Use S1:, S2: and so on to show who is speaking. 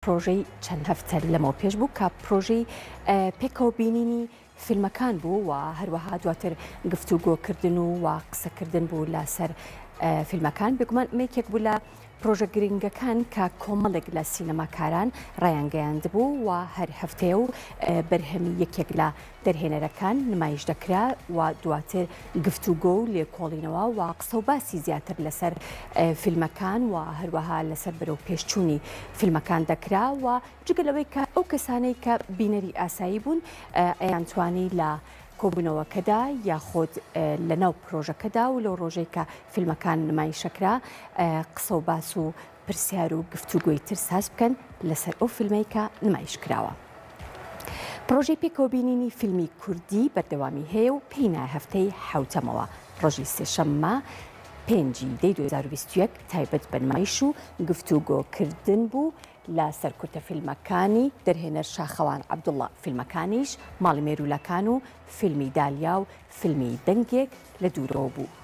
S1: پرۆژەی چەند هەفتە لەمەوە پێش بوو کە پرۆژەی پێکەوە بینینی فیلمەکان بوو و هەروەها دواتر گفتوگۆکردن و قسەکردن بوو لەسەر فیلمەکان. بێگومان ئەمەیەکێک بوو لە پرۆژە گرنگەکان کە کۆمەڵێک لە سینەماکاران ڕایانگەیاند بوو و هەر هەفتەیە و بەرهەمی یەکێک لە دەرهێنەرەکان نمایش دەکرا و دواتر گفتوگۆ و لێکۆڵینەوە و قسە و باسی زیاتر لەسەر فیلمەکان و هەروەها لەسەر بەرەو پێشچوونی فیلمەکان دەکرا و جگەلەوەی کە ئەو کەسانەی کە بینەری ئاسایی بوون ئەیانتوانی لە کۆبوونەوەکەدا یاخۆت لەناو پرۆژەکەدا و لەو ڕۆژەی کە فیلمەکان نمایشەکرا قسە و باس و پرسیار و گفتوگۆی تر ساز بکەن لەسەر ئەو فیلمەی کە نمایش کراوە. پرۆژەی پێکەوە بینینی فیلمی کوردی بەردەوامی هەیە و پێینا هەفتەی حوتەمەوە ڕۆژی سێشەممە 5/2021 تایبەت بە نمایش و گفتوگۆکردن بوو لە سەرکوتە فیلمەکانی دەرهێنەر شاخەوان عەبدوڵڵا فیلمەکانیش ماڵی مێرولەکان و فیلمی دالیا و فیلمی دەنگێک لە دوورەوە بوو.